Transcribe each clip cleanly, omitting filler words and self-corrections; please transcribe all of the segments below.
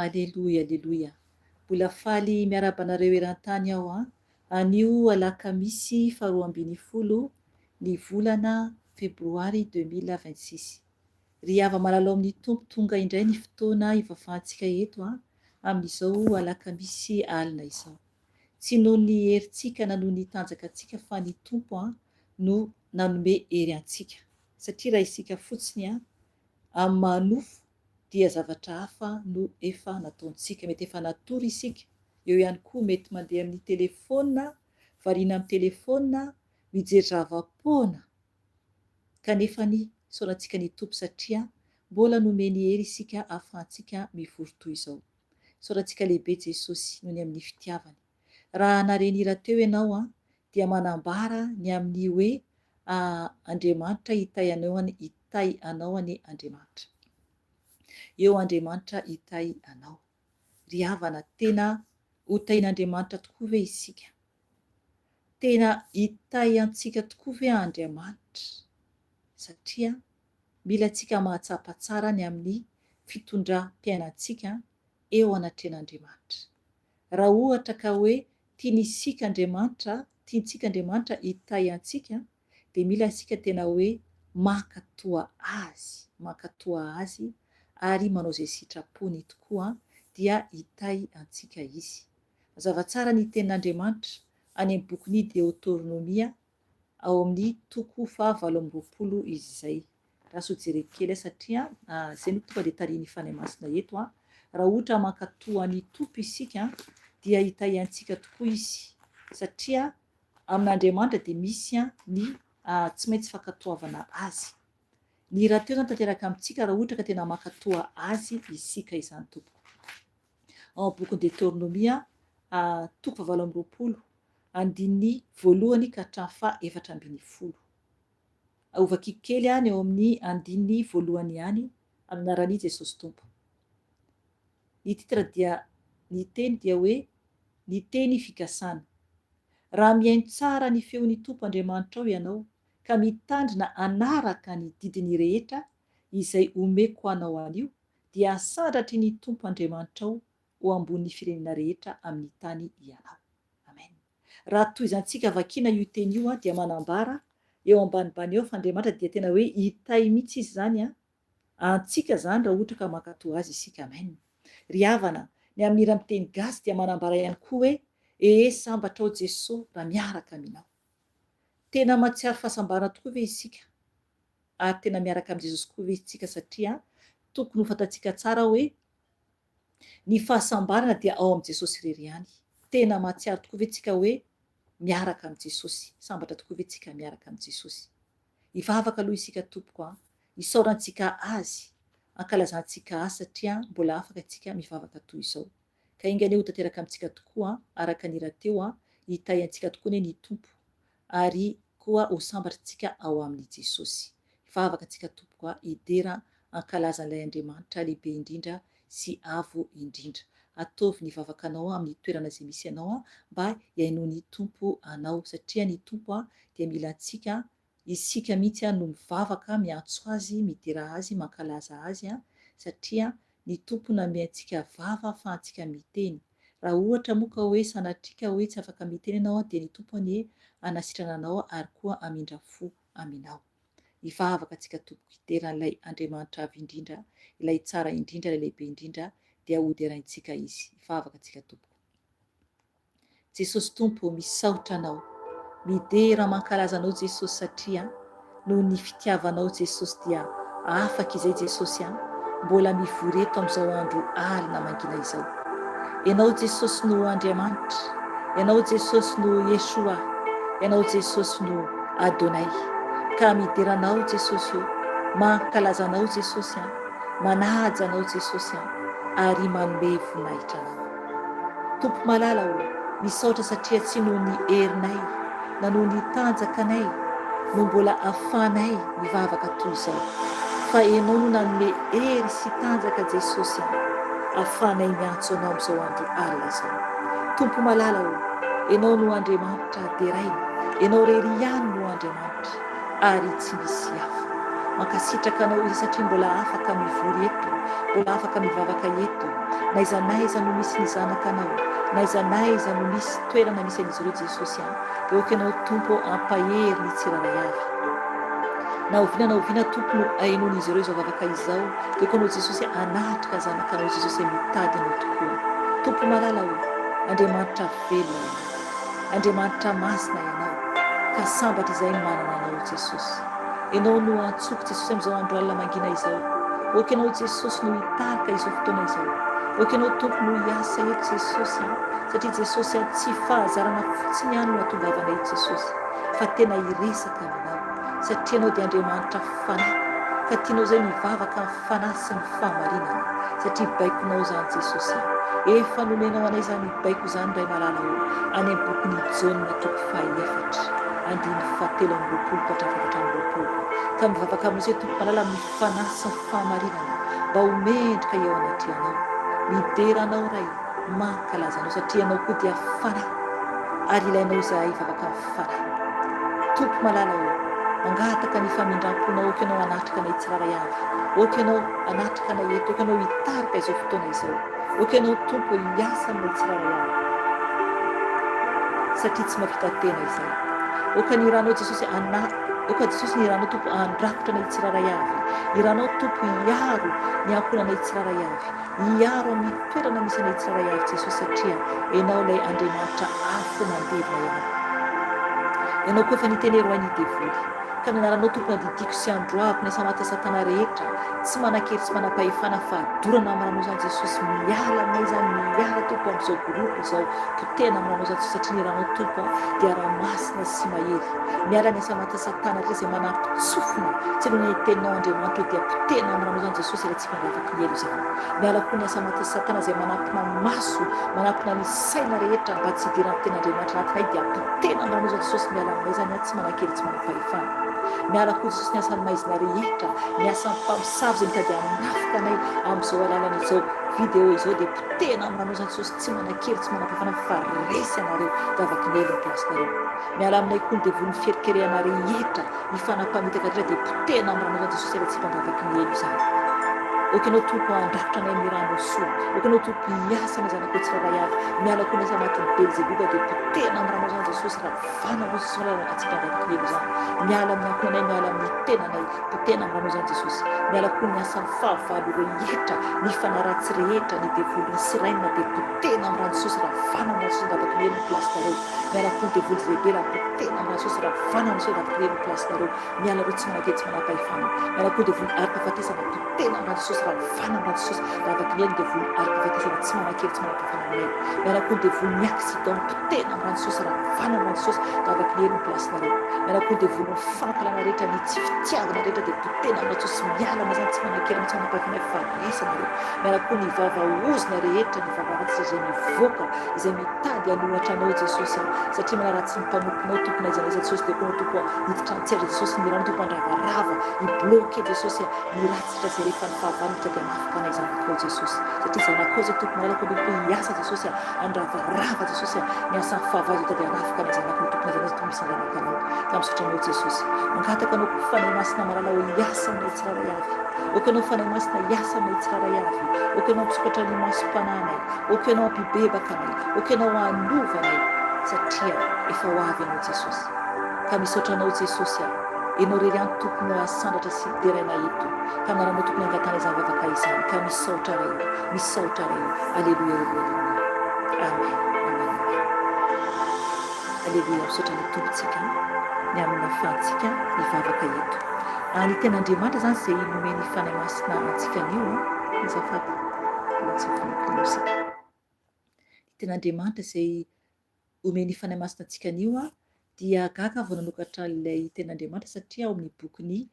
Aleloia, aleloia. Mbola faly miaraba anareo eran-tany aho anio alakamisy 12 ny volana febroary 2026. Ry hava malalao amin'ny tompo tonga indray ny fotoana ivafahantsika eto amin'izao alakamisy alina izao. Tsy noho ny herintsika na noho ny tanjakantsika fa ny tompo no nanome hery antsika. Satria raha isika fotsiny amin'ny manofo dia zavatra hafa no efa nataontsika, mety efa natory isika. Eo ihany koa mety mandeha amin'ny telefôna, variana amin'ny telefôna, mijery zava-poana kanefa ny saorantsika ny tompo satria mbola nomeny hery isika ahafahantsika mivory toy izao. Saorantsika lehibe Jesosy noho ny amin'ny fitiavany. Raha nareny hira teo ianao dia manambara ny amin'ny hoe Andriamanitra hitay anao any Andriamanitra. Eo Andriamanitra hitay anao. Ry havana, tena hotain'Andriamanitra tokoa ve isika? Tena hitay antsika tokoa ve Andriamanitra? Satria mila antsika mahatsapa tsara ny amin'ny fitondram-piainantsika eo anatrehan'Andriamanitra. Raha ohatra ka hoe tiantsika Andriamanitra hitay antsika, dia mila antsika tena hoe mankatoa azy ary manao izay sitrapony tokoa dia hitay antsika izy. Mazava tsara ny tenin'Andriamanitra any amin'ny bokin'ny Deutéronomia ao amin'ny 7:20 izy izay. Raha sao jerena kely satria izay no tonga dia tarihin'ny fanahy masina eto raha ohatra mankatoa ny tompo isika dia hitay antsika tokoa izy. Satria amin'Andriamanitra dia misy ny tsy maintsy fankatoavana azy. Ny raha teo zany tanteraka amintsika raha ohatra ka tena mankatoa azy isika izany tompoko. Ao amin'ny bokin'ny Deutéronomia 7:20 andininy 1 ka hatramin'ny 4:10. Aovakiko kely ny eo amin'ny andininy 1 ihany amin'ny anaran'i Jesosy Tompo. Ny titra dia ny teny dia hoe ny teny fikasana. Raha mihaino tsara ny feon'ny Tompo Andriamanitra ao ianao ka mitandrina anaraka ny didiny rehetra izay omeko anao anio dia asandratra ny Tompo Andriamanitra ao ho ambonin'ny firenena rehetra amin'ny tany ianao. Amen. Raha toy izantsika vakiana io teny io dia manambara eo ambanimbany eo fa Andriamanitra dia tena hoe hitay mihitsy izy zany antsika zany raha ohatra ka mankatoa azy isika. Amen. Ry havana, ny amin'ny hira miteny gasy dia manambara ihany koa hoe sambatra ao Jesosy raha miaraka aminao. Tena mahatsiaro fahasambarana tokoa ve isika? Ary tena miaraka amin'ny Jesosy koa ve isika? Satria tokony ho fantatsika tsara hoe ny fahasambarana dia ao amin'ny Jesosy irery ihany. Tena mahatsiaro tokoa ve isika hoe miaraka amin'ny Jesosy? Sambatra tokoa ve isika miaraka amin'ny Jesosy? Hivavaka aloha isika tompoko hisaorantsika azy, ankalazantsika azy satria mbola afaka isika mivavaka toy izao. Ka ingany ho tanteraka amintsika tokoa araka ny raha teo hitay antsika tokoa ny tompo ary koa ho sambatritsika ao amin'ny Jesosy. Hivavaka antsika tompoko hidera ankalazan'ilay Andriamanitra lehibe indrindra sy avo indrindra. Ataovy ny vavakanao amin'ny toerana izay misy ianao mba hiainony tompo anao satria ny tompo dia mila antsika isika mihitsy no mivavaka miantso azy, midera azy, mankalaza azy satria ny tompo nanome antsika vava ahafahantsika miteny. Raha ohatra moa ka hoe sanatrika hoe tsy afaka miteny ianao dia ny tompo anasitrana anao ary koa amindra fo aminao. Hivavaka antsika tompoko hidera ilay Andriamanitra avy indrindra, ilay tsara indrindra, ilay lehibe indrindra dia hoderaintsika izy. Hivavaka antsika tompoko. Jesosy Tompo, misaotra anao, midera mankalaza anao Jesosy satria noho ny fitiavanao Jesosy dia afaka izay jesosy mbola mivory eto amin'izao andro alina mangina izao. Ianao jesosy no Andriamanitra, ianao jesosy no Yesoa, ianao jesosy no Adonay. Ka mideranao jesosy io, mankalazanao jesosy manaja anao jesosy ary manome voninahitra anao. Tompo malala o, misaotra satria tsy noho ny herinay na noho ny tanjakanay no mbola ahafanay mivavaka toy izao, fa ianao no nanome hery sy tanjaka jesosy ahafanay miantso anao amin'izao andro alina izao. Tompo malala o, ianao no Andriamanitra deraina, ianao rery ihany no Andriamanitra ary tsy misy hafa. Mankasitraka anao izy satria mbola afaka mivory eto, mbola afaka mivavaka eto, na iza naiza no misy ny zanakanao, na iza naiza no misy toerana misy an'izy ireo jesosy dia okanao tompo ampahery ny tsiraray avy. Na oviana tompo no ainoan'izy ireo izao vavaka izao dia okanao jesosy anatrika zanakanao jesosy mitady anao tokoa. Tompo malala o, Andriamanitra velona ianao, Andriamanitra masina ianao, ka sambatra izay manana anao jesosy. Ianao no antsoiko jesosy amin'izao andro alina mangina izao. Okanao jesosy no hitarika izao fotoana izao. Okanao tompo no hiasa eto jesosy satria jesosy tsy fahazarana fotsiny ihany no hatongavanay jesosy, fa tena hiresaka aminao satria ianao dia Andriamanitra fanahy, ka tianao izay mivavaka amin'ny fanahy sy ny fahamarinana satria baikonao izany jesosy. Efa nomenao anay izany baiko izany Ray malala o, any amin'ny bokin'ny Jaona toko 4 andiny 7:20 ka mivavaka amin'izay tompo malala amin'ny fanahy sy ny fahamarinana mba homendrika eo anatrehanao. Mideranao Ray, mankalazanao satria ianao koa dia fanahy ary ilainao izay hivavaka amin'ny fanahy. Tompo malala o, mangataka ny famindramponao, okanao anatrika anay tsiraray avy, okanao anatrika anay eto, okanao hitarika izao fotoana izao, okanao tompo hiasa aminay tsiraray avy satria tsy mahavita tena izay. Oka ny ranao jesosy oka jesosy ny ranao tompo andrakotra anay tsiraray avy, ny ranao tompo hiaro ny ankonanay tsiraray avy, hiaro amin'ny toerana misy anay tsiraray avy jesosy satria ianao ilay Andriamanitra afo mandevina ianao. Ianao koa efa nitenero any devoly ka ny anaranao tompo nadidiko sy androako ny samata satana rehetra tsy manan-kery tsy manam-pahefana fa adorana amin'ny ranao izany jesosy. Miala aminay izany, miala tompo amin'izao groupe izao, potena amin'ny ranao izany satria ny ranao tompo dia raha-masina sy mahery. Miala ny samata satana rehetra izay manampitsofina tsy noho ny teninao Andriamanitra dia potena amin'ny ranao izany jesosy raha tsy mandravaka ny elo izany. Miala koa ny samata satana izay manampina maso, manampina ny saina rehetra mba tsy hidiran'ny tena Andriamanitra anatinay dia potena amin'ny ranao izany jesosy. Miala aminay izany tsy manan-kery tsy manam-pahefana. Miala koa jesosy ny asan'ny maizina rehetra, ny asan'ny mpamosavy izay mitady hanafika anay amin'izao alalan'izao vidéo izao dia potena amin'ny ranao izany jesosy tsy manan-kery tsy manam-pahefana fa resy anareo davaky ny elo ny plasinareo. Miala aminay koa ny devoly ny fierikereana rehetra, ny fanampamitaka rehetra dia potena amin'ny ranao izany jesosy raha tsy mandavaky ny elo izany. Okanao tompo andrakotra anay amin'ny ranao soa, okanao tompo hiasa amin'ny zanakao tsiraray avy. Miala koa ny samatin'ny Beelzebuba dia potena amin'ny ranao izany jesosy raha vanao jesosy raha tsy mandavaky ny elo izany. Miala amin'ny ankonanay, miala amin'ny tenanay, potena amin'ny ranao izany jesosy. Miala koa ny asan'ny fahavalo rehetra, ny fanaratsy rehetra, ny devoly ny siraina dia potena amin'ny ranao jesosy raha vanao jesosy mandavaky ny elo ny plasinareo. Miala koa ny devoly rebela potena amin'ny ranao jesosy raha vanao jesosy mandavaky ny elo ny plasinareo. Miala reo tsy manan-kery tsy manam-pahefana. Miala koa devoly arika-fatesana potena amin'ny ranao jesosy raha vanao amin'ny jesosy davaky ny elo ny devoly arika-fatesana tsy manan-kery tsy manam-pahefana aminay. Miala koa ny devoly ny accident potena amin'ny ranao jesosy raha vanao amin'ny jesosy davaky ny elo ny plasinareo. Miala koa ny devoly ny fankalana rehetra, ny tsy fitiavana rehetra dia potena amin'ny jesosy. Miala amin'izany tsy manan-kery tsy manam-pahefana fa resy anareo. Miala koa ny vavaozina rehetra, ny vavaratsy izay mivoaka izay mitady hanohatra anao jesosy satria manaratsy ny mpanomponao tompona izy anaiza jesosy dia okanao tompo hiditra antsera jesosy ny rano tompo andravarava hibloke jesosy ny ratsitra izay rehefa ny fahavalony dia anafika anay zanakao jesosy satria zanakao izay tompo malala koa tompo hiasa jesosy andravarava jesosy ny asan'ny fahavalo dia anafika anay zanakao tompona izy anaiza tompo misy zanakanao ka misaotra anao jesosy. Mangataka anao koa fanay masina malala ho hiasa aminay tsiraray avy. Okanao fanay masina hiasa aminay tsiraray avy. Okanao ampisokatra ny masom-pananay, okanao ampibebaka anay, okanao hanovanay satria efa ho avy anao jesosy. Ka misaotra anao jesosy ianao rery any tompony asandratra sy deraina eto ka naranao tompony angatana izany vavaka izany ka misaotra ray, misaotra ray. Aleluia, aleluia. Amen, amen, amen. Aleluia, misaotra ny tompontsika ny amin'ny nafantsika ny vavaka eto. Ny ten'Andriamanitra zany zay nomeny fanahy masina antsika anio azafady tsy vonokonao isika. Ny ten'Andriamanitra zay omeny fanahy masina antsika anio dia gaga vao nanokatra ilay ten'Andriamanitra satria ao amin'ny bokin'ny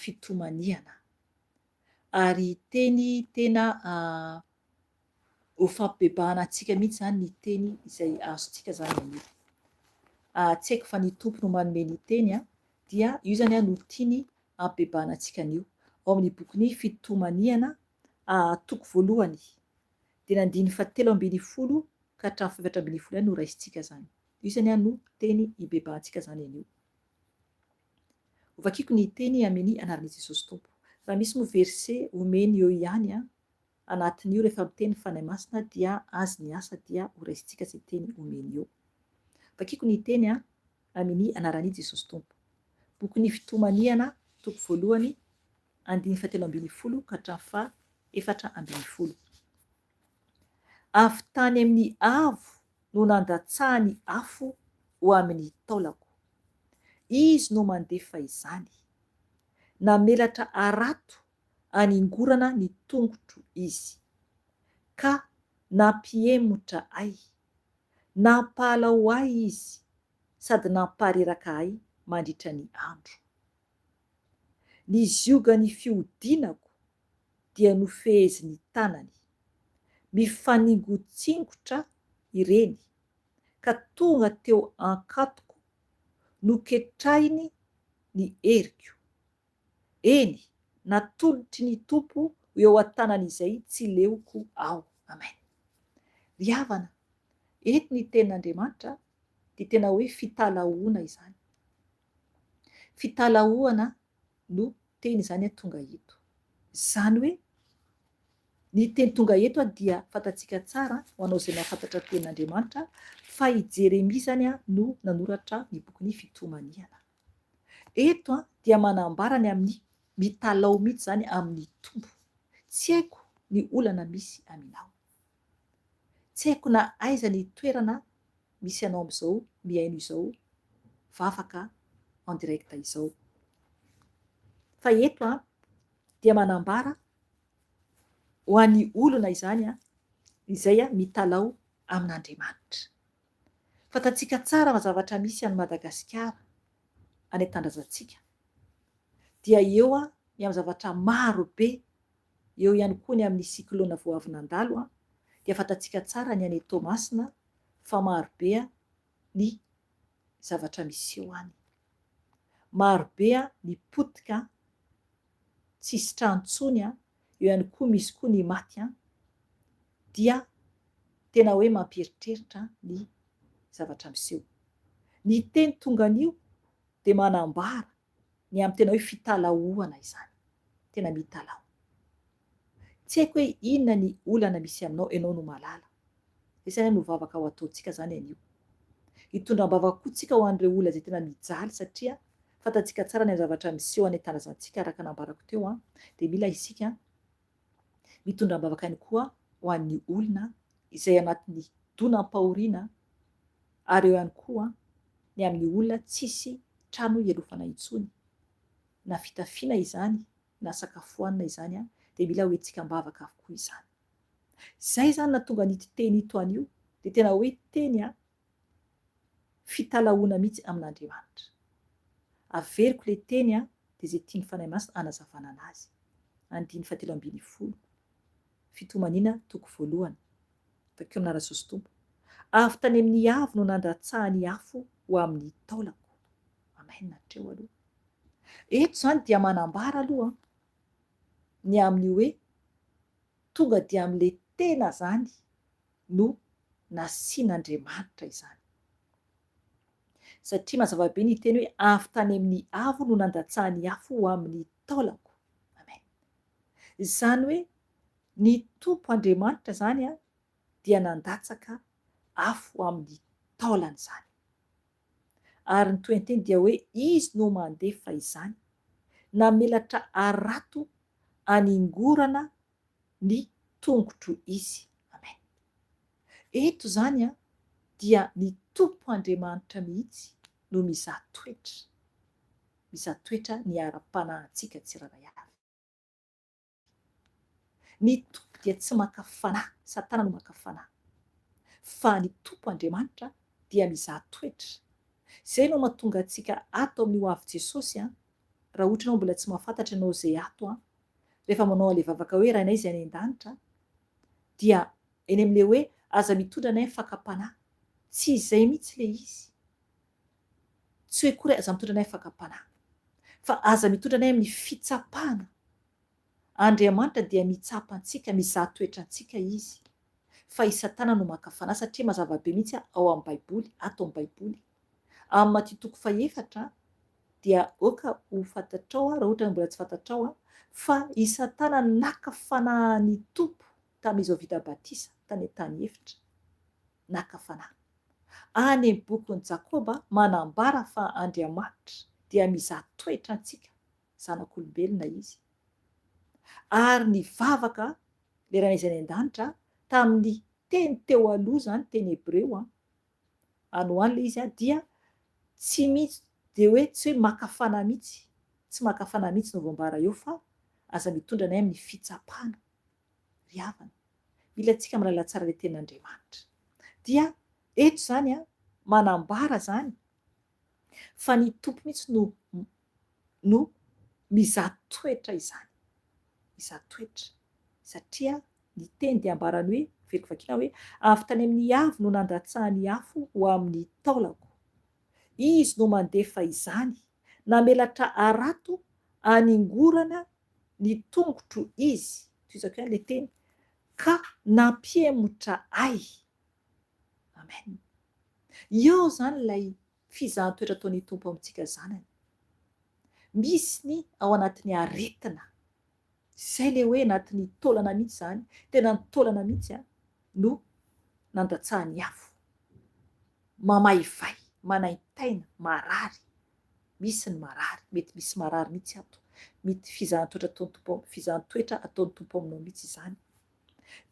Fitomaniana. Ary teny tena ho fampibebahana antsika mihitsy zany ny teny izay azontsika zany anio. Tsy haiko fa ny tompo no manome ny teny dia io zany no tiany hampibebahana antsika anio. Ao amin'ny bokin'ny Fitomaniana toko voalohany dia ny 7:20 ka hatramin'ny 8:20 no raisintsika zany. Io zany no teny hibebahantsika zany anio. Ovakiko ny teny amin'ny anaran'i Jesosy Tompo. Raha misy mo verset omeny eo ihany anatin'io rehefa miteny fanahy masina dia azy ny asa dia ho raisintsika izay teny omeny eo. Vakiko ny teny amin'ny anaran'i Jesosy Tompo. Bokin'ny Fitomaniana toko voalohany 7:20 ka hatramin'ny 4:20. Avy tany amin'ny avo no nandatsahany afo ho amin'ny taolako. Izy no mandefa izany. Namelatra arato aningorana ny tongotro izy. Ka nampiemotra ahy. Nampalao ahy izy sady nampareraka ahy mandritra ny andro. Ny ziogany fiodinako dia nofeheziny tanany. Mifaningotsingotra ireny ka tonga teo ankatoko noketrahiny ny heriko. Eny, natolotry ny tompo eo an-tanany izay tsy leoko aho. Amen. Ry havana, eto ny ten'Andriamanitra dia tena hoe fitalahoana izany. Fitalahoana no teny izany tonga eto. Izany hoe ny teny tonga eto dia fantatsika tsara ho anao izay mahafantatra ten'Andriamanitra fa i Jeremia zany no nanoratra ny bokin'ny Fitomaniana. Eto dia manambara ny amin'ny mitalao mihitsy zany amin'ny tompo. Tsy haiko ny olana misy aminao. Tsy haiko na aiza ny toerana misy anao amin'izao miaino izao vavaka en direct izao. Fa eto dia manambara ho an'ny olona izany izay mitalao amin'Andriamanitra. Fantatsika tsara fa zavatra misy any Madagasikara any an-tandrazantsika dia eo ny amin'ny zavatra maro be, eo ihany koa ny amin'ny siklona vao avy nandalo dia fantatsika tsara ny any Toamasina fa maro be ny zavatra misy eo any. Maro be ny potika tsisy trano intsony, eo ihany koa misy koa ny maty dia tena hoe mampieritreritra ny zavatra miseho. Ny teny tonga an'io dia manambara ny amin'ny tena hoe fitalahoana izany. Tena mitalao. Tsy haiko hoe inona ny olana misy aminao, ianao no malala. Izany no vavaka ho ataontsika zany anio. Hitondram-bavaka koa tsika ho an'ireo olona izay tena mijaly satria fantatsika tsara ny zavatra miseho any an-tandrazantsika araka nambarako teo dia mila isika mitondram-bavaka ihany koa ho an'ny olona izay anatin'ny donam-pahoriana ary eo ihany koa ny amin'ny olona tsisy trano ialofana intsony. Na fitafiana izany, na sakafoanina izany dia mila hoentsikam-bavaka avokoa izany. Zay zany na tonga n'ito teny ito anio dia tena hoe teny fitalahoana mihitsy amin'Andriamanitra. Averiko ilay teny dia izay tiany fanahy masina hanazavana anazy. 7:20 Fitomaniana toko voalohany. Bakeo amin'ny anaran'i Jesosy Tompo. Avy tany amin'ny avo no nandatsahany afo ho amin'ny taolako. Amen hatreo aloha. Eto zany dia manambara aloha ny amin'ny hoe tonga dia amin'ilay tena zany no nasian'Andriamanitra izany. Satria mazava be ny teny hoe avy tany amin'ny avo no nandatsahany afo ho amin'ny taolako. Amen. Izany hoe ny tompo Andriamanitra zany dia nandatsaka afo ho amin'ny taolany izany. Ary ny toenteny dia hoe izy no mandefa izany. Namelatra arato aningorana ny tongotro izy. Amen. Eto zany dia ny tompo Andriamanitra mihitsy no mizaha toetra. mizatoetra ny ara-panahintsika tsirairay avy. Ny tompo dia tsy makafy fanahy, Satana no makafy fanahy, fa ny tompo Andriamanitra dia mizatoetra. Zay no mahatonga antsika ato amin'ny ho avy Jesosy raha ohatra ianao mbola tsy mahafantatra ianao zay ato rehefa manao an'ilay vavaka hoe rainay izay any an-danitra, dia eny amin'ilay hoe aza mitondra anay amin'ny fakam-panahy. Tsy izay mihitsy ilay izy. Tsy hoe kory aza mitondra anay amin'ny fakam-panahy, fa aza mitondra anay amin'ny fitsapana. Andriamanitra dia mitsapa antsika, mizatoetra antsika izy. Fa i Satana no makafy fanahy satria mazava be mihitsy ao amin'ny Baiboly, ato amin'ny Baiboly. Amin'ny Matthieu 4 dia oka ho fantatrao raha ohatra mbola tsy fantatrao fa i Satana nakafy fanahy ny tompo tamin'izao vita batisa tany an-tany efitra. Nakafy fanahy. Any amin'ny bokin'i Jakoba manambara fa Andriamanitra dia mizatoetra antsika, zanak'olombelona izy. Ary ny vavaka leranay izay any an-danitra tamin'ny teny teo aloha zany, teny Hebreo any ho any le izy dia tsy mihitsy de hoe tsy hoe makafy fanahy mihitsy, tsy makafy fanahy mihitsy no voambara eo fa aza mitondra anay amin'ny fitsapana. Ry havana, mila antsika mahalala tsara ilay tenin'Andriamanitra. Dia eto zany manambara zany fa ny tompo mihitsy no mizatoetra izany. Mizatoetra satria ny teny dia ambarany hoe veloko vakiana hoe avy tany amin'ny avy no nandatsahany afo ho amin'ny taolako. Izy no mandefa izany, namelatra arato haningorana ny tongotro izy. Toizako ihany le teny, ka nampiemotra ay. Amen. Eo zany ilay fizahatoetra ataon'ny tompo amintsika zanany. Misy ny ao anatin'ny aretina. Zay le hoe anatin'ny taolana mihitsy zany, tena ny taolana mihitsy no nandatsahany afo. Mamaivay, manaitaina, marary. Misy ny marary, mety misy marary mihitsy ato. Mety fizahatoetra ataon'ny tompo aminao mihitsy izany.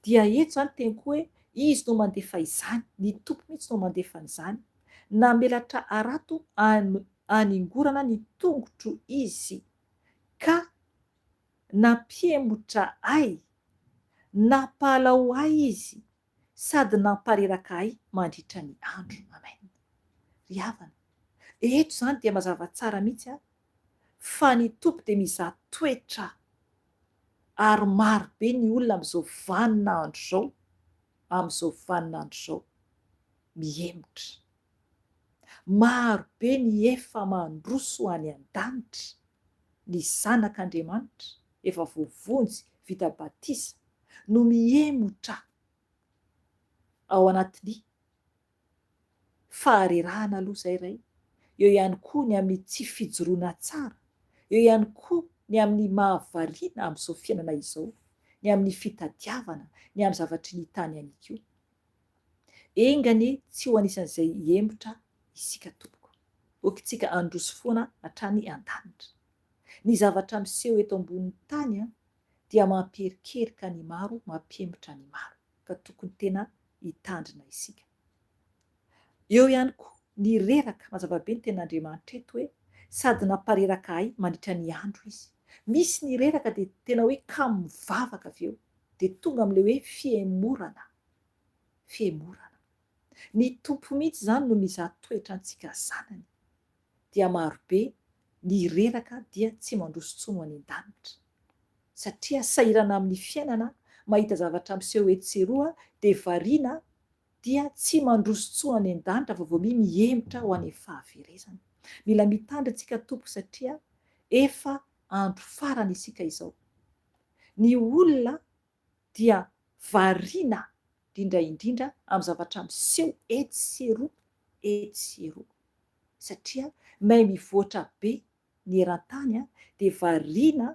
Dia eto zany teny koa hoe izy no mandefa izany, ny tompo mihitsy no mandefa an'izany, namelatra arato haningorana ny tongotro izy, ka nampiemotra ay, nampalao ay izy, sady nampareraka ay mandritra ny andro. Amen. Ry havana, eto zany dia mazava tsara mihitsy fa ny tompo dia mizatoetra. Ary maro be ny olona amin'izao vaninandro zao, amin'izao vaninandro zao, mihemotra. Maro be ny efa mandroso any an-danitra, ny zanak'Andriamanitra efa voavonjy vita batisa no mihemotra ao anatin'ny faharerahana aloha zay iray. Eo ihany koa ny amin'ny tsy fijoroana tsara, eo ihany koa ny amin'ny mahavariana amin'izao fiainana izao, ny amin'ny fitadiavana, ny amin'ny zavatry ny tany ihany koa. Engany tsy ho anisan'izay hemotra isika tompoko. Okintsika androso foana hatrany an-danitra. Ny zavatra miseho eto ambonin'ny tany dia mampiherikerika ny maro, mampiemotra ny maro, ka tokony tena hitandrina isika. Eo ihany koa ny reraka, mazava be ny tenin'Andriamanitra eto hoe sady nampareraka ay mandritra ny andro izy. Misy ny reraka dia tena hoe kamo mivavaka avy eo, dia tonga amin'ilay hoe fiemorana. Fiemorana. Ny tompo mihitsy zany no mizatoetra antsika zanany. Dia maro be ny reraka dia tsy mandroso intsony ho any an-danitra. Satria sahirana amin'ny fiainana, mahita zavatra miseho eto sy eroa, dia variana dia tsy mandroso intsony any an-danitra fa vao mihemotra ho any fahaverezana. Mila mitandry antsika tompo satria efa andro farany isika izao. Ny olona dia variana indrindra amin'ny zavatra miseho eto sy eroa, eto sy eroa. Satria mahay mivoatra be ny eran-tany dia variana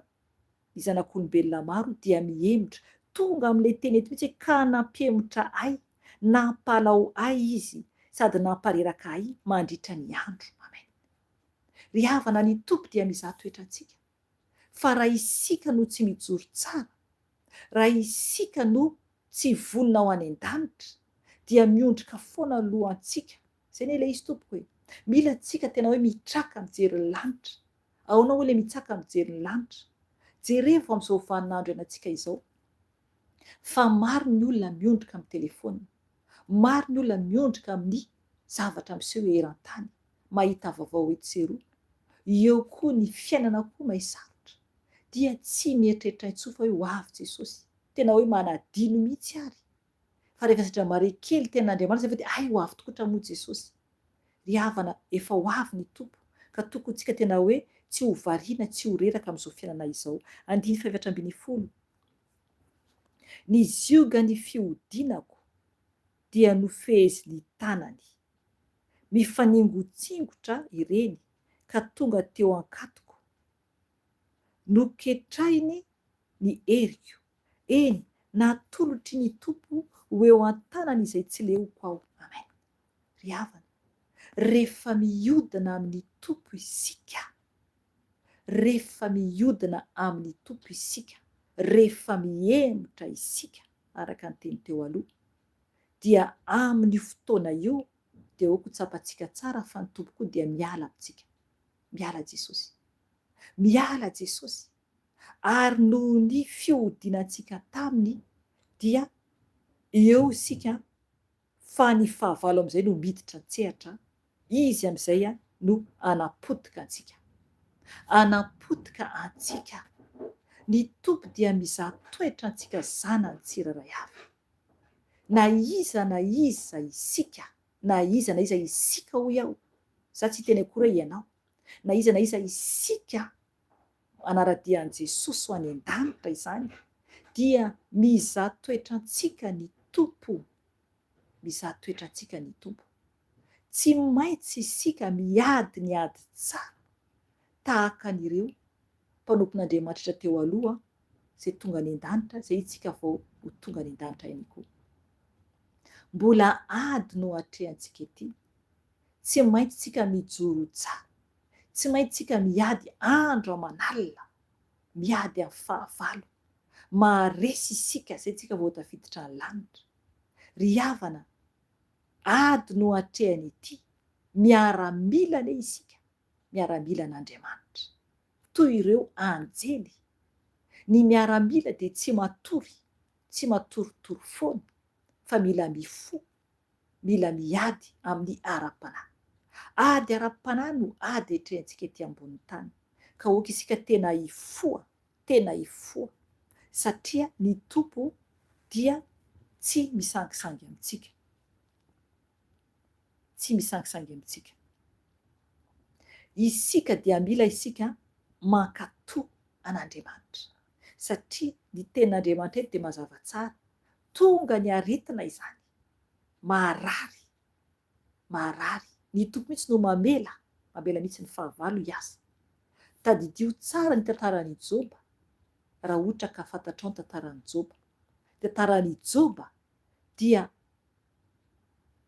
ny zanak'olombelona maro dia mihemotra. Tonga amin'ilay teny eto mihitsy ka nampiemotra ay, nampalao ay izy, sady nampareraka ay mandritra ny andro. Amen. Ry havana, ny tompo dia mizatoetra antsika. Fa raha isika no tsy mijoro tsara, raha isika no tsy vonona ho any an-danitra, dia miondrika foana lohantsika. Zay ny ilay izy tompoko hoe mila antsika tena hoe mitraka mijery ny lanitra, aonao hoe le mitsaka mijery ny lanitra, jereo amin'izao vaninandro ianantsika izao fa maro ny olona miondrika amin'ny telefona, maro ny olona miondrika amin'ny zavatra miseho eran-tany, mahita vaovao etseroa. Eo koa ny fiainana koa mahisarotra dia tsy mieritreritra intsofa hoe ho avy Jesosy, tena hoe manadino mihitsy ary. Fa rehefa sendra mare kely ten'Andriamanitra dia ay ho avy tokoa hatramoa Jesosy. Ry havana, efa ho avy ny tompo ka tokony tsika tena hoe tsy ho variana, tsy ho reraka amin'izao fiainana izao. 9:12 Ny zioga ny fihodinako dia nofehezy ny tanany, mifaningotsingotra ireny ka tonga teo ankatoko. Noketrahiny ny heriko, eny natolotry ny tompo ho eo an-tanany izay tsy leoko ao. Amen. Ry havana, rehefa mihodina amin'ny tompo isika, rehefa mihodina amin'ny tompo isika, rehefa mihemotra isika araka ny teny teo aloha, dia amin'ny fotoana io dia hoako tsapantsika tsara fa ny tompo koa dia miala amintsika. Miala Jesosy, miala Jesosy, ary noho ny fihodinantsika taminy dia eo isika fa ny fahavalo amin'izay no miditra an-tsehatra, izy amin'izay no anapotika antsika, anapotika antsika. Ny tompo dia mizaha toetra antsika zanany tsirairay avy, na iza isika, na iza isika hoy aho, za tsy teny akory hoe ianao, na iza isika anaradian'i Jesosy ho any an-danitra izany, dia mizaha toetra antsika ny tompo, mizaha toetra antsika ny tompo. Tsy maintsy isika miady ny ady tsara tahaka an'ireo mpanompon'Andriamanitra teo aloha, izay tonga any an-danitra, izay isika vao ho tonga any an-danitra ihany koa. Mbola ady no hatrehantsika ety, tsy maintsy tsika mijoro tsara, tsy maintsy tsika miady andro aman'alina, miady amin'ny fahavalo, maharesy isika izay tsika vao tafiditra ny lanitra. Ry havana, ady no hatrehany ety, miaramila anie isika, miaramila an'Andriamanitra toy ireo anjely. Ny miaramila dia tsy matory, tsy matoritory foana, fa mila mifo, mila miady amin'ny ara-panahy. Ady ara-panahy no ady hatrehantsika ety ambonin'ny tany, ka hoaka isika tena hifoha, tena hifoha, satria ny tompo dia tsy misangisangy amintsika, tsy misangisangy amintsika. Isika dia mila isika mankatoa an'Andriamanitra, satria ny tenin'Andriamanitra eto dia mazava tsara, tonga ny aretina izany, marary, marary. Ny tompo mihitsy no mamela mihitsy ny fahavalo hiasa. Tadidio tsara ny tantaran'i Joba, raha ohatra ka fantatrao ny tantaran'i Joba. Tantaran'i Joba dia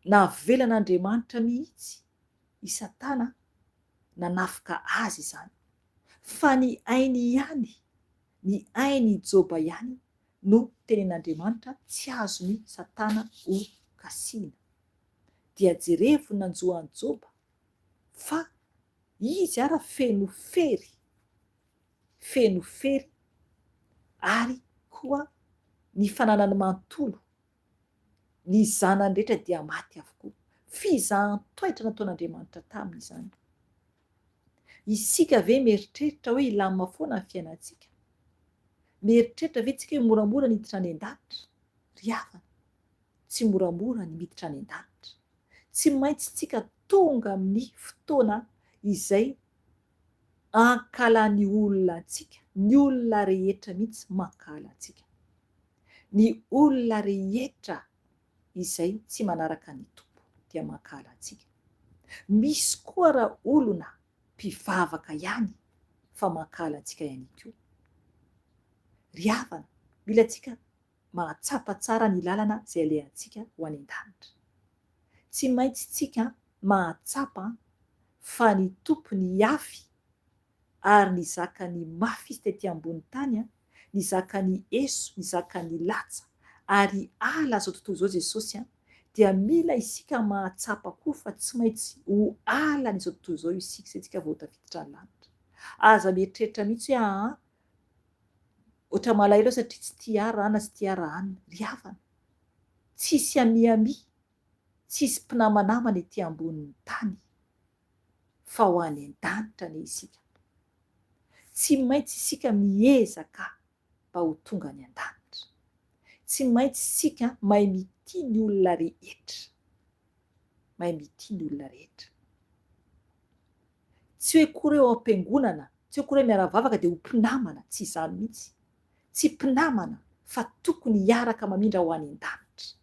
navelan'Andriamanitra mihitsy i Satana nanafika azy izany, fa ny ainy ihany, ny ainy Joba ihany no tenen'Andriamanitra tsy azony Satana ho kasiana. Dia jerevy nanjohan'i Joba fa izy ara feno fery, feno fery, ary koa ny fananany manontolo, ny zanany rehetra dia maty avokoa. Fizahan-toetra nataon'Andriamanitra taminy izany. Isika ve mieritreritra hoe hilamina foana ny fiainantsika? Mieritreritra ve tsika hoe moramora ny hiditra any an-danitra? Ry havana, tsy moramora ny miditra any an-danitra. Tsy maintsy tsika tonga amin'ny fotoana izay ankalan'ny olona antsika, ny olona rehetra mihitsy mankala antsika, ny olona rehetra izay tsy manaraka ny tompo dia mankala antsika. Misy koa raha olona mpivavaka ihany fa mankala antsika ihany koa. Ry havana, mila tsika mahatsapa tsara ny lalana izay alehantsika ho any an-danitra. Tsy maintsy tsika mahatsapa fa ny tompo ny afy, ary ny zaka ny mafy izy tety ambony tany, ny zaka ny eso, ny zaka ny latsa, ary ala zao tontolo izao Jesosy dia mila isika mahatsapa koa fa tsy maintsy ho ala n'izao tontolo izao isika, izay tsika vao tafiditra ny lanitra. aza mieritreritra mihitsy hoe ohatra malahelo satria tsy tia rahana sy tia rahana, ry havana tsisy amiami, tsisy mpinamanamana ety ambonin'ny tany fa ho any an-danitra ne isika. Tsy maintsy isika miezaka mba ho tonga any an-danitra. Tsy maintsy isika mahay mitia ny olona rehetra, mahay mitia ny olona rehetra. Tsy hoe kory eo am-piangonana, tsy hoe kory hoe miara-bavaka dia ho mpinamana, tsy izany mihitsy. Tsy mpinamana fa tokony hiaraka mamindra ho any an-danitra,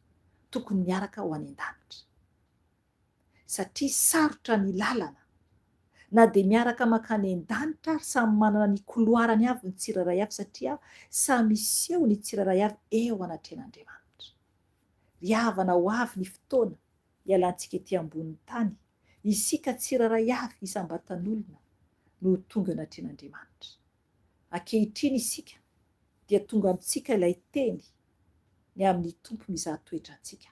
tokony miaraka ho any an-danitra. Satria sarotra ny lalana, na dia miaraka makany an-danitra ary samy manana ny koloarany avy ny tsirairay avy, satria samy miseho ny tsirairay avy eo anatrehan'Andriamanitra. Ry havana ho avy ny fotoana ialantsika ety ambonin'ny tany, isika tsirairay avy isam-batan'olona no tonga anatrehan'Andriamanitra. Ankehitriny isika dia tonga amintsika ilay teny ny amin'ny tompo mizahan-toetra antsika.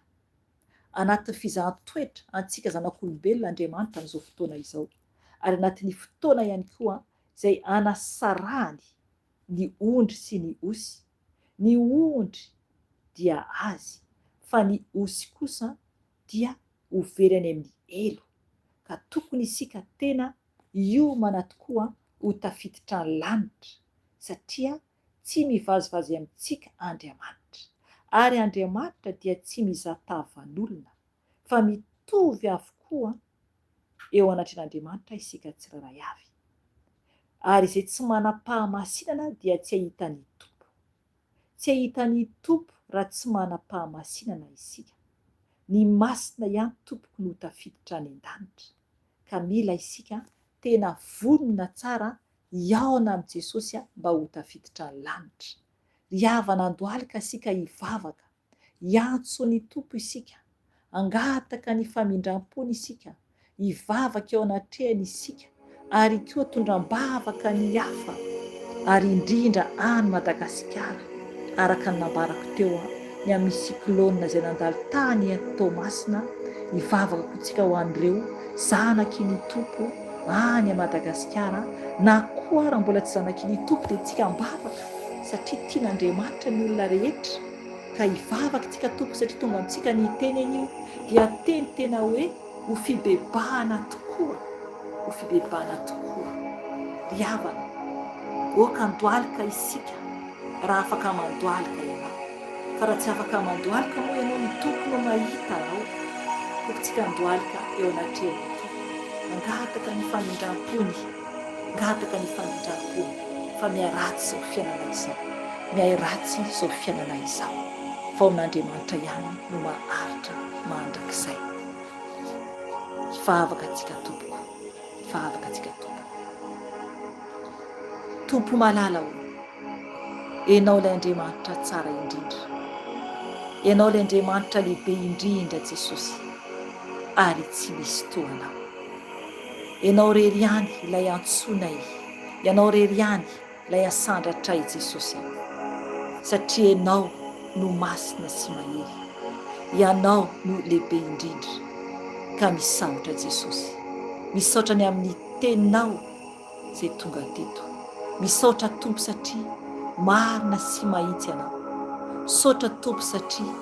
Anatin'ny fizahan-toetra antsika zanak'olombelona Andriamanitra amin'izao fotoana izao, ary anatin'ny fotoana ihany koa izay anasarahany ny ondry sy ny osy. Ny ondry dia azy, fa ny osy kosa dia ho very any amin'ny elo. Ka tokony isika tena hiomana tokoa ho tafiditra ny lanitra, satria tsy mivazivazy amintsika Andriamanitra. Ary Andriamanitra dia tsy mizatavan'olona, fa mitovy avokoa eo anatrehan'Andriamanitra isika tsirairay avy. Ary izay tsy manam-pahamasinana dia tsy ahitany tompo. Tsy ahitany tompo raha tsy manam-pahamasinana isika. Ny masina ihany tompoko no tafiditra any an-danitra. Ka mila isika tena vonona tsara hiaona amin'i Jesosy mba ho tafiditra ny lanitra. Ry havana andohalika isika hivavaka, hiantso ny tompo isika, hangataka ny famindram-pony isika, hivavaka eo anatrehany isika, ary koa tondram-bavaka ny hafa, ary indrindra any Madagasikara, araka ny nambarako teo ny amin'ny siklôna izay nandalo tany Toamasina, hivavaka koa tsika ho an'ireo zanaky ny tompo any Madagasikara, na koa raha mbola tsy zanaky ny tompo dia tsika mbavaka, satria tian'Andriamanitra ny olona rehetra. Ka hivavaka tsika tompo, satria tonga amintsika ny teny io dia teny tena hoe ho fibebahana tokoa, ho fibebahana tokoa. Ry havana, oka andohalika isika raha afaka mandohalika ianao, fa raha tsy afaka mandohalika moa ianao, ny tompo no mahita anao. Tokontsika andohalika eo anatrehany tompo, angataka ny famindram-pony, angataka ny famindram-pony, fa mihay ratsy izao fiainana izao, mihay ratsy izao fiainana izao, fa ao amin'Andriamanitra ihany no maharitra mandrakizay. Hivavaka antsika tompoko, hivavaka antsika tompoko. Tompo malala ho, ianao ilay Andriamanitra tsara indrindra, ianao ilay Andriamanitra lehibe indrindra Jesosy, ary tsy misy toanao. Ianao rery ihany ilay antsonay, ianao rery ihany ilay asandratray Jesosy, satria ianao no masina sy mahery, ianao no lehibe indrindra. Ka misaotra Jesosy, misaotra ny amin'ny teninao izay tonga teto. Misaotra tompo satria marina sy mahitsy ianao. Misaotra tompo satria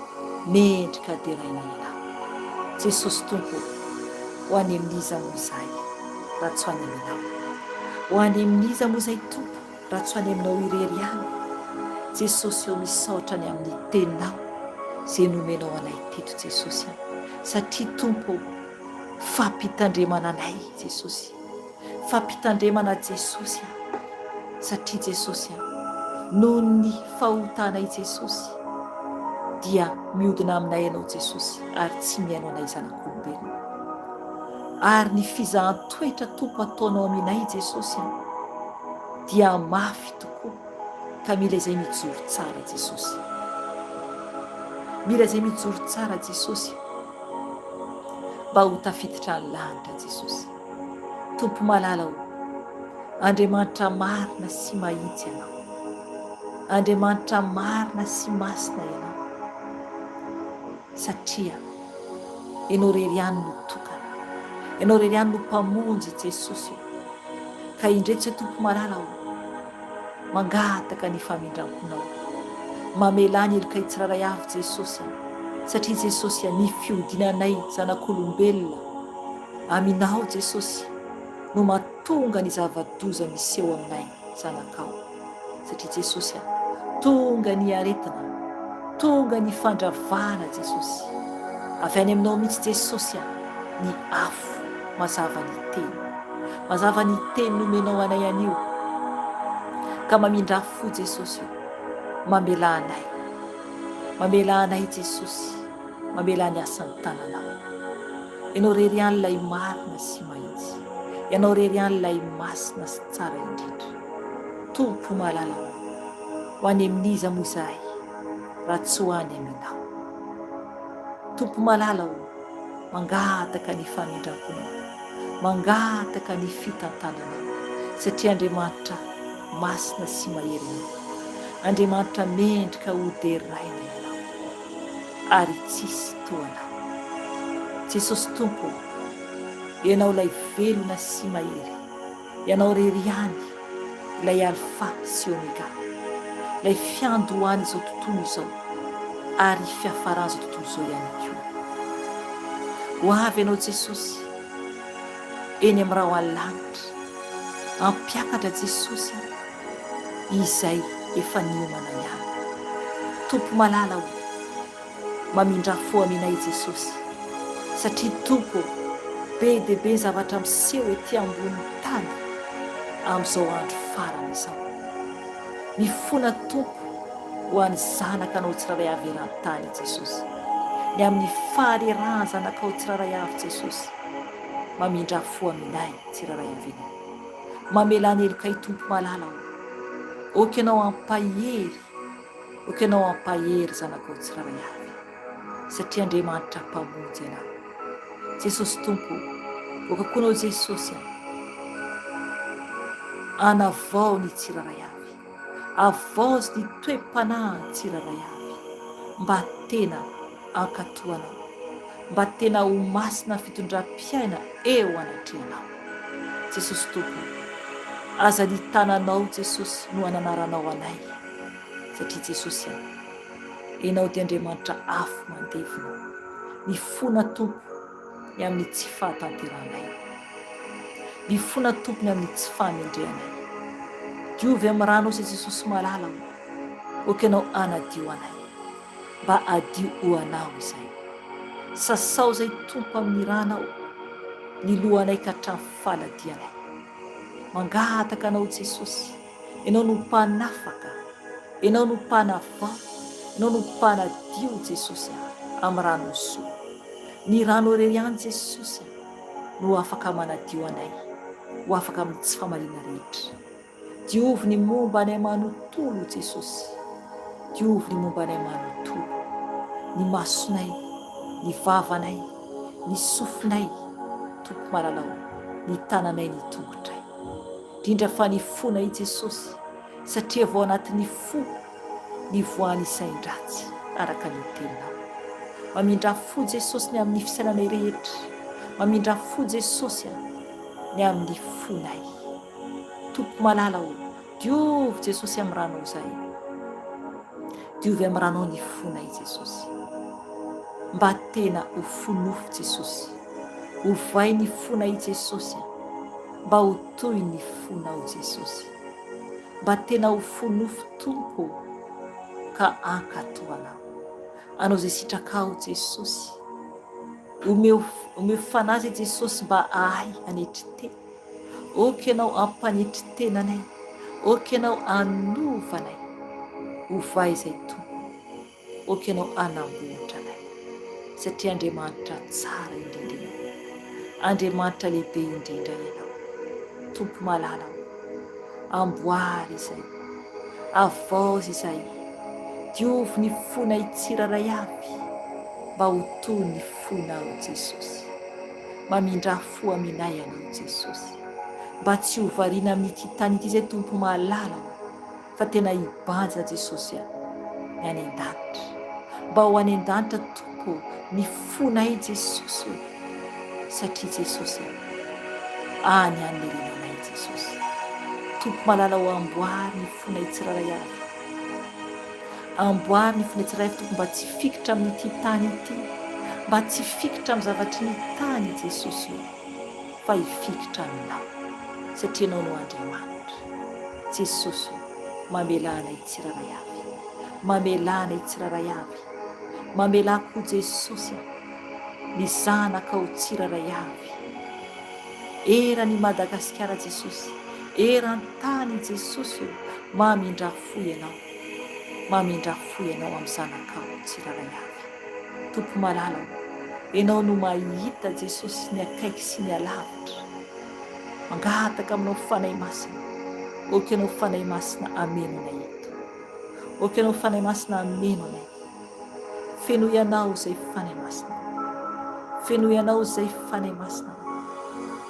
mendrika deraina ianao. Jesosy tompo, ho any amin'iza moa izahay raha tsy ho any aminao? Ho any amin'iza moa izay tompo raha tsy ho any aminao irery ihany? Jesosy eo misaotra ny amin'ny teninao izay nomenao anay teto Jesosy, satria tompo fampitandremana anay Jesosy, fampitandremana Jesosy, satria Jesosy noho ny fahotanay Jesosy dia mihodina aminay ianao Jesosy, ary tsy mihaino anay zanak'olombelona. Ary ny fizahan-toetra tompo ataonao aminay Jesosy dia mafy tokoa. Ka mila izay mijoro tsara Jesosy, mila izay mijoro tsara Jesosy, mba ho tafiditra ny lanitra Jesosy. Tompo malala ho, Andriamanitra marina sy mahitsy ianao, Andriamanitra marina sy masina ianao, satria ianao rery ihany no tokana, ianao rery ihany no mpamonjy Jesosy, ka indray tsy tompo malala ao mangataka ny famindramponao mamelany eloka itsiraray avy Jesosy satria Jesosy ny fiodinanay zanak'olombelona aminao Jesosy no mahatonga ny zava-doza miseho aminay zanakao satria Jesosy tonga ny aretina tonga ny fandravana Jesosy avy any aminao mihitsy Jesosy ny afo mazava ny teny nomenao anay anio ka mamindra fo Jesosy mamela anay Jesosy mamela ny asan'ny tananao ianao rery any lay marina sy mahitsy ianao rery any lay masina sy tsara indrindra tompo malala ho any amin'iza moa izahay raha tsy ho any aminao tompo malala ho mangataka ny famindramponao mangataka ny fitantananao satria Andriamanitra masina sy mahery Andriamanitra mendrika hoderaina ianao ary tsisy toanao Jesosy tompo ianao lay velona sy mahery ianao rery any lay alfa sy omega lay fiandohany izao tontolo izao ary fiafarany izao tontolo izao ihany koa ho avy ianao Jesosy eny amin'ny raha ho an-lanitra ampiakatra Jesosy izay efa niomana ihany tompo malala ho mamindra fo aminay Jesosy satria tompo be dia be zavatra miseho ety ambony tany amin'izao andro farana izao mifona tompo ho an'ny zanakanao tsiraray avy eran-tany Jesosy ny amin'ny faharerahany zanakao tsiraray avy Jesosy mamindra fo aminay tsiraray avinao mamelany elokay tompo malala ho oka ianao ampahery zanakao tsiraray avy satria Andriamanitra mpamonjy ianao Jesosy tompo oka koanao Jesosy anavao ny tsiraray avy avaozy ny toe-panahy ny tsiraray avy mba tena ankatoanao mba tena ho masina fitondram-piaina eo anatrehanao Jesosy tompo aza ny tananao Jesosy no ananaranao anay satria Jesosy ianao dia Andriamanitra afo mandevina ny fona tompo ny amin'ny tsy fahatanteranay ny fona tompo ny amin'ny tsy fahamendrehanay diovy amin'ny ranao izay Jesosy malala oka ianao anadio anay mba adio ho anao izay sasao izay tompo amin'ny ranao ny lohanay ka hatramin'ny faladianay mangataka anao Jesosy ianao no mpanafaka ianao no mpanavao ianao no mpanadio Jesosy amin'ny rano soa ny rano rery any Jesosy no afaka manadio anay ho afaka amin'ny tsy famarina rehetra diovy ny momba anay manontolo Jesosy diovy ny momba anay manontolo ny masonay ny vavanay ny sofinay tompo malalao ny tananay ny tongotray indrindra fa ny fonay Jesosy satria vao anatin'ny fo ny voany isain-dratsy araka ny teninao mamindra fo Jesosy ny amin'ny fisainanay rehetra mamindra fo Jesosy ny amin'ny fonay tompo malala ho diovy Jesosy amin'ny ranao izay diovy amin'ny ranao ny fonay Jesosy mba tena ho fonofo Jesosy ho vai ny fonay Jesosy mba ho toy ny fonao Jesosy mba tena ho fonofo tompo ka ankatoanao anao izay sitrakao Jesosy omeo fanazy Jesosy mba ahay anetry tena oka ianao ampanetry tenanay oka ianao anovanay ho vai izay tompo oka ianao anamboatra anay satria Andriamanitra tsara indrindra Andriamanitra lehibe indrindra ianao tompo malala amboary izay avaozy izay diovy ny fonay tsiraray avy mba ho toy ny fonao Jesosy mamindra fo aminay anao Jesosy mba tsy ho variana amin'ity tany ity izay tompo malala fa tena hibanja Jesosy ny any an-danitra mba ho any an-danitra tompo ny fonay Jesosy satria Jesosy any an'ny renanay Jesosy tompo malala ho amboary ny fona itsiraray avy, amboary ny fona itsiraray avy tompo mba tsy fikitra amin'ity tany ity, mba tsy fikitra amin'ny zavatry ny tany Jesosy io, fa hifikitra aminao satria ianao no Andriamanitra. Jesosy mamelana itsiraray avy, mamelana itsiraray avy, mamelà koa Jesosy ny zanaka ho tsiraray avy. Eran'i Madagasikara Jesosy, eran-tany Jesosy mamindra fo ianao, mamindra fo ianao amin'ny zanakao tsiraray avy. Tompo malala ianao no mahita Jesosy ny akaiky sy ny alavitra, mangataka aminao fanahy masina, oka ianao fanahy masina amenonay eto, oka ianao fanahy masina amenonay, feno ianao izay fanahy masina, feno ianao izay fanahy masina,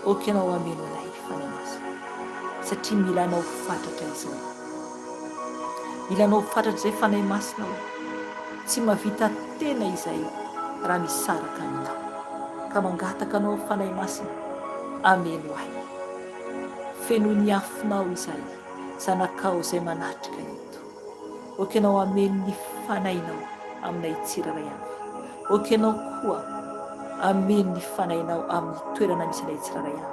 oka ianao amenonay fanahy masina, satria milanao fatratra izay, milanao fatratra izay fanahy masina tsy mavita tena izay raha misaraka aminao, ka mangataka anao fanahy masina ameno ahy, feno ny afinao izay zanakao izay manatrika eto, oka ianao ameno ny fanahinao aminay tsiraray avy, oka ianao koa ameno ny fanahinao amin'ny toerana misy anay tsiraray avy,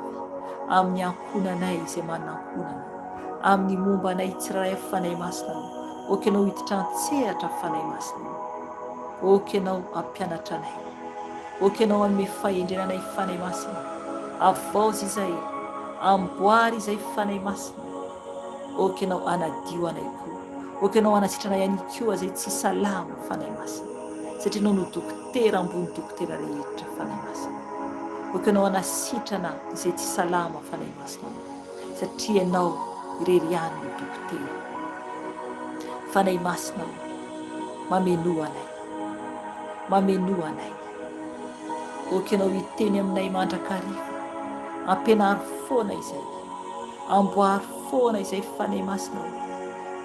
amin'ny ankonanay izay manankonana, amin'ny momba anay tsiraray avy fanahy masina, oka ianao hiditra an-tsehatra fanahy masina, oka ianao ampianatra anay, oka ianao anome fahendrenanay fanahy masina, avaozy izay amboary izay fanahy masina, oka ianao anadio anay koa, oka ianao anasitranay anikoa izay tsy salama fanahy masina, satria ianao no dokotera ambony dokotera rehetra fanahy masina, oka ianao anasitrana izay tsy salama fanahy masina, satria ianao ireriany no dokotera fanahy masina, mameno anay, mameno anay, oka ianao hiteny aminay mandrakariva, ampianary foana izay, amboary foana izay fanahy masina,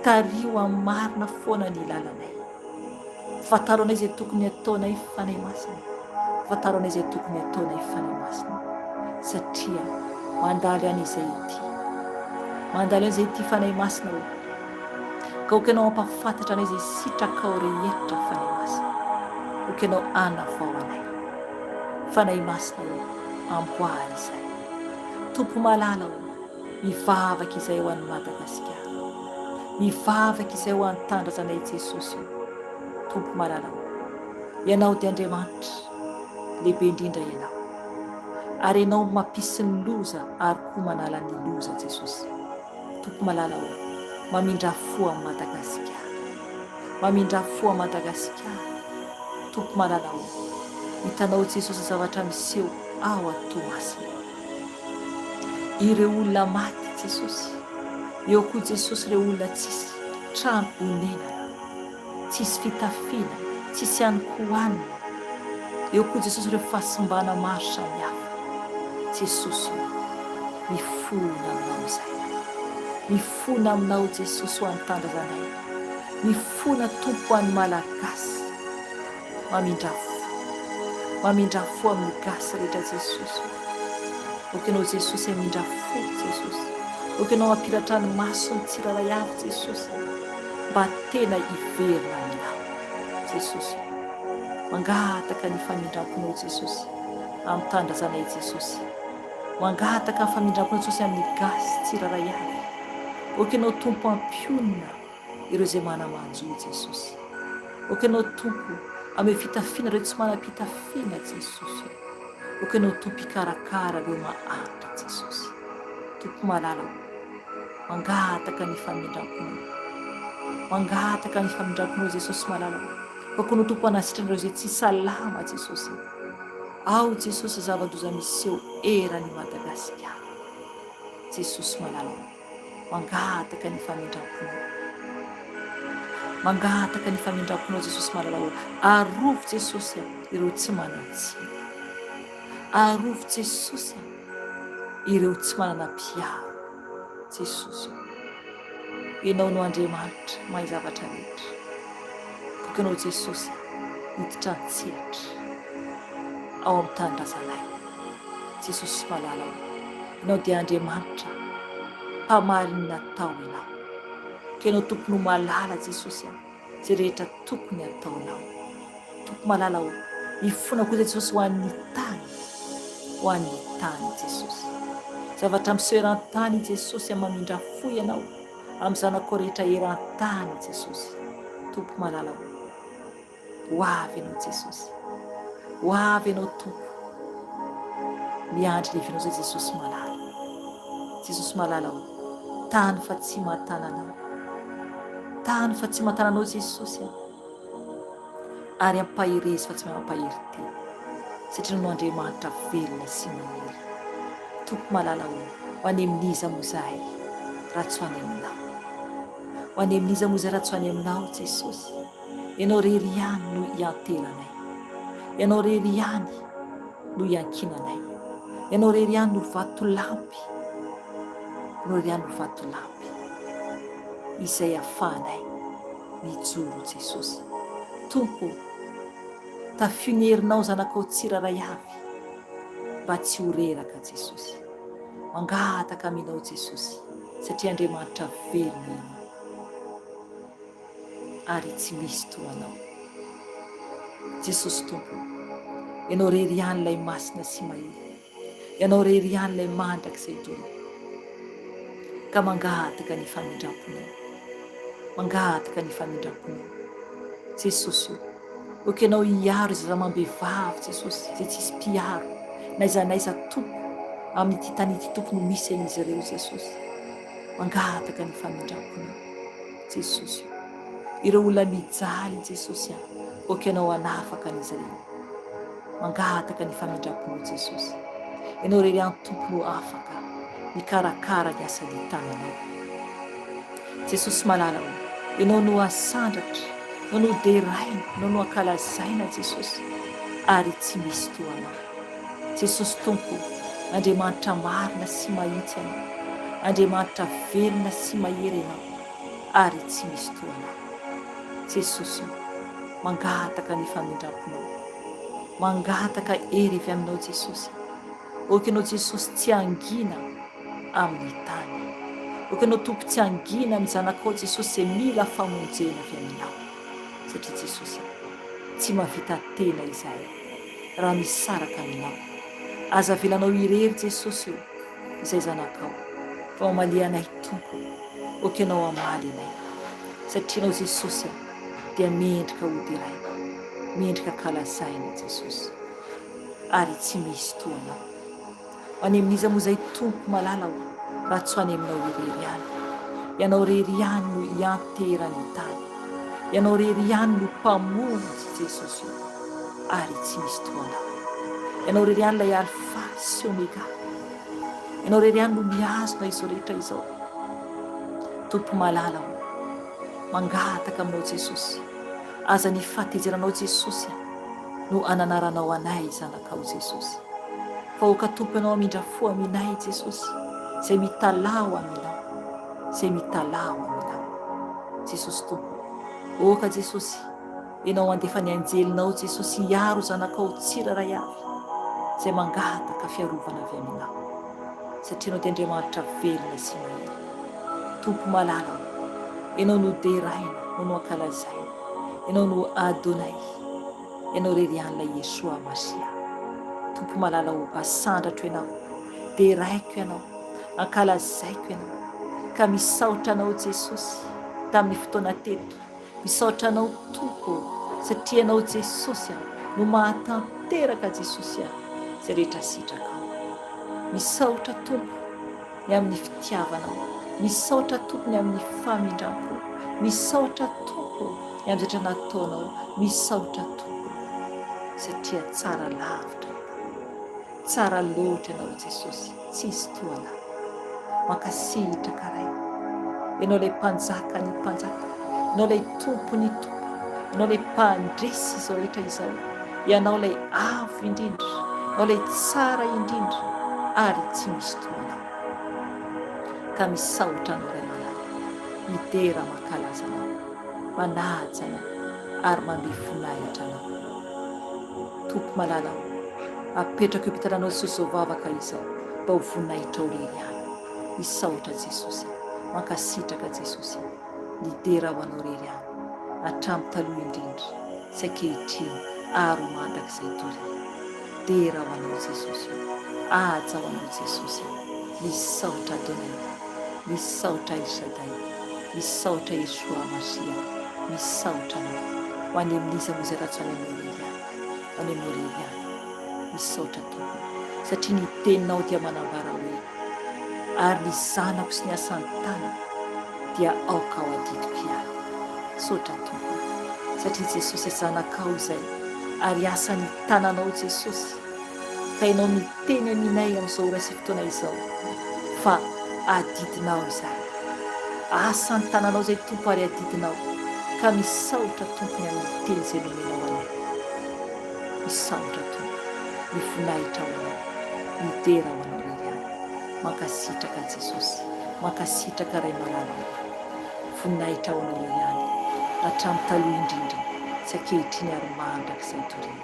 tario amin'ny marina foana ny lalanay, fataro anay izay tokony ataonay fanahy masina, fataro anay izay tokony ataonay fanahy masina, satria mandaly an'izay ity, mandaly an'izay ity fanahy masina, ka oka ianao ampafantatra anay izay sitrakao rehetra fanahy masina, oka ianao anavao anay fanahy masina amboary izay, tompo malala mivavaka izay ho an'ny Madagasikara, mivavaka izay ho an'ny tandrazanay Jesosy, tompo malala ianao dia Andriamanitra lehibe indrindra ianao, ary ianao mampisy ny loza ary koa manala ny loza Jesosy, tompo malala mamindra fo amin'ny Madagasikara, mamindra fo amin'ny Madagasikara, tompo malala hitanao Jesosy zavatra miseho ao an-Toamasina, ireo olona maty Jesosy, eo koa Jesosy ireo olona tsisy trano honenana, tsisy fitafiana, tsisy hany-kohanina, eo koa Jesosy ireo fahasimbana maro samihafa, Jesosy mifona aminao izay, mifona aminao Jesosy ho an'ny tandrazanay, mifona tompo ho an'ny malagasy, mamindra fo amin'ny gasy rehetra Jesosy, oka ianao Jesosy amindra fo Jesosy, oka ianao ampiratra ny maso ny tsiraray avy Jesosy, mba tena hiverina aminao Jesosy, mangataka ny famindramponao Jesosy amin'ny tandrazanay Jesosy, mangataka ny famindramponao Jesosy amin'ny gasy tsiraray avy, oka ianao tompo ampionina ireo izay manamanjo Jesosy, oka ianao tompo ame fitafiana ireo tsy manam-pitafiana Jesosy, oka ianao tompo hikarakara ireo mahantra Jesosy, tompo malala mangataka ny famindramponao, mangataka ny famindramponao Jesosy malala, oka ianao tompo anasitrana ireo izay tsy salama Jesosy, ao Jesosy zava-doza miseho eran'i Madagasikara, Jesosy malala mangataka ny famindramponao, mangataka ny famindramponao Jesosy malala, arovo Jesosy ireo tsy manan-tsiny, arovo Jesosy ireo tsy manana-piaro Jesosy, ianao no Andriamanitra mahay zavatra rehetra, oka ianao Jesosy hiditra an-tsehatra ao amin'ny tandrazanay Jesosy malala, ianao dia Andriamanitra mpamariny natao ianao. Ka ianao tompony ho malala Jesosy zay rehetra tokony ataonao. Tompo malala ho ifona koa Jesosy ho an'ny tany, ho an'ny tany Jesosy. Zavatra miseran-tany Jesosy mamindra fo ianao amin'ny zanakao rehetra eran-tany Jesosy. Tompo malala ho avy ianao Jesosy, ho avy ianao tompo. Miandry levinao zay Jesosy malala. Jesosy malala ho tany fa tsy mahatananao, tany fa tsy mahatananao Jesosy ary ampahirezy fa tsy mampahiry tena satria no Andriamanitra velona sy mahery. Tompo malala ho any amin'iza moa zahay ratsy ho any aminao, ho any amin'iza moa zahay ratsy ho any aminao Jesosy. Ianao rery ihany no ianteranay, ianao rery ihany no iankinanay, ianao rery ihany no vatolampy, ianao rery ihany no vatolampy izay ahafahanay mijoro Jesosy. Tompo, tafionerinao zanakao tsiraray avy mba tsy ho reraka Jesosy. Mangataka aminao Jesosy satria Andriamanitra velona ianao ary tsy misy toanao. Jesosy Tompo, ianao rery ihany ilay masina sy mahery, ianao rery ihany ilay mandrakizay doro. Ka mangataka ny famindramponao, mangataka ny famindramponao Jesosy. Oka ianao hiaro izay zamam-behivavy Jesosy zay tsisy mpiaro naiza naiza tompo amin'ity tany ity tompo no misy an'izy ireo Jesosy. Mangataka ny famindramponao Jesosy. Ireo olona mijaly Jesosy oka ianao hanafaka an'izy ireo. Mangataka ny famindramponao Jesosy. Ianao rery ihany tompo no afaka mikarakara ny asan'ny tananao Jesosy malala ho. Ianao no asandratra, ianao no deraina, ianao no ankalazaina Jesosy ary tsy misy toanao. Jesosy Tompo, Andriamanitra marina sy mahitsy ianao, Andriamanitra velona sy mahery ianao ary tsy misy toanao. Jesosy, mangataka ny famindramponao, mangataka ery avy aminao Jesosy. Oka ianao Jesosy tsy angina amin'ny tany, oka ianao tompo tsy angina amin'ny zanakao Jesosy izay mila famonjena avy aminao satria Jesosy tsy mahavita tena izahay raha misaraka aminao. Aza velanao irery Jesosy izay zanakao fa mamalia anay Tompo, oka ianao hamaly anay satria ianao Jesosy dia mendrika ody iray, mendrika kalazaina Jesosy ary tsy misy toanao. Any amin'iza moa izay Tompo malala ho raha tsy ho any aminao irery ihany. Ianao rery ihany no ianterany tany, ianao rery ihany no mpamonjy Jesosy ary tsy misy toanao. Ianao rery ihany ilay alfa sy omega, ianao rery ihany no miazona izao rehetra izao. Tompo malala ho, mangataka aminao Jesosy. Aza ny fahatejeranao Jesosy no ananaranao anay zanakao Jesosy. Fa oka Tompo ianao amindra fo aminay Jesosy izay mitalao aminao, izay mitalao aminao Jesosy Tompo. Oka Jesosy ianao andefa ny anjelinao Jesosy hiaro zanakao tsiraray avy izay mangataka fiarovana avy aminao satria ianao dia Andriamanitra velona sy mahery. Tompo malala ho, ianao no deraina, ianao no ankalazaina, ianao no Adonai, ianao rery ihany ilay Yeshua Masia. Tompo malala ho, asandratro ianao, deraiko ianao, ankalazaiko ianao ka misaotra anao Jesosy tamin'ny fotoana teto. Misaotra anao Tompo satria ianao Jesosy no mahatanteraka Jesosy izay rehetra sitrakao. Misaotra Tompo ny amin'ny fitiavanao, misaotra Tompo ny amin'ny famindrampo, misaotra Tompo ny amin'ny zatra nataonao, misaotra Tompo satria tsara lavitra, tsara loatra ianao Jesosy, tsisy toana. Mankasitraka karay, ianao ilay mpanjaka ny mpanjaka, ianao ilay tompo ny tompo, ianao ilay mpandresy izao rehetra izao, ianao ilay avo indrindra, ianao ilay tsara indrindra ary tsy misy toanao. Ka misaotra anao ray aman'andro, midera mankalaza anao, manaja anao ary mambefinahitra anao. Tompo malala ho, apetraka eo ampitananao Jesosy izao vavaka izao mba ho voninahitra ho rery ihany. isaotra Jesosy, mankasitraka Jesosy, lidera ho anao rery any hatramin'ny taloha indrindra sy ankehitriny ary ho mandrakizay tory. Dera ho anao Jesosy, aja ho anao Jesosy, misaotra Adonai, misaotra Elshadai, misaotra Yeshua Masia, misaotra anao ho any amin'izy moa izay ratsy any aminao rery any, ho any aminao rery any, misaotra tompony satria ny teninao dia manambara hoe ary ny zanako sy ny asan'ny tanana dia aoka ao adidiko ihany. Saotra tompony satria Jesosy zanakao izay ary asan'ny tananao Jesosy, ka ianao miteny aminay amin'izao ora sy fotoana izao fa adidinao izay, asan'ny tananao izay tompo ary adidinao, ka misaotra tompony amin'ny teny izay nomenao anao. Misaotra tompony, mivonaitra ho anao, midera ho anao rery any, mankasitraka Jesosy, mankasitraka Ray Aman'anao, vonaitra ho anao rery any hatramin'ny taloha indrindra sy ankehitriny ary mandrakizay tory.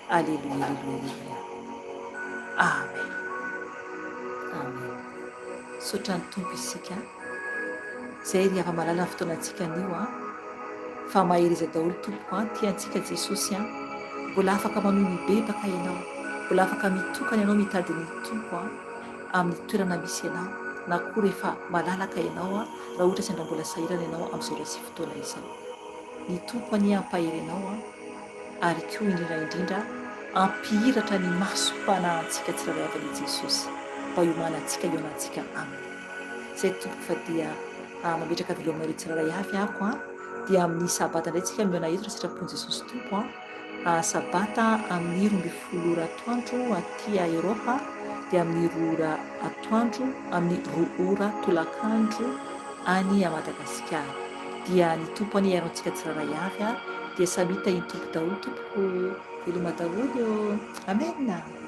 Aleluia, aleluia, aleluia. Amen, amen. Saotra ny tompo isika zay ry ava-malala ny fotoanantsika anio fa mahery daholo tompoko tiantsika Jesosy mbola afaka manohy mibebaka ianao, mbola afaka mitokana ianao mitady ny tompo amin'ny toerana misy ianao, na koa rehefa malalaka ianao raha ohatra sendra mbola sahirana ianao amin'izao ora sy fotoana izao. Ny tompo any ampahery ianao ary koa indrindra indrindra ampihiratra ny masom-panahintsika tsirairay avy ny Jesosy mba hiomanantsika ionantsika aminy. Izay tompo fa dia mametraka velo aminareo tsirairay avy ako dia amin'ny sabata indray tsika miona eto raha sitrapon'i Jesosy tompo sabata amin'ny 12 ora atoandro aty a Eropa, dia amin'ny 2 ora atoandro amin'ny 2 ora tolakandro any a Madagasikara. Dia ny tompo any iarontsika tsirairay avy dia samita iny tompo daholo tompoko veloma daholo. Amen.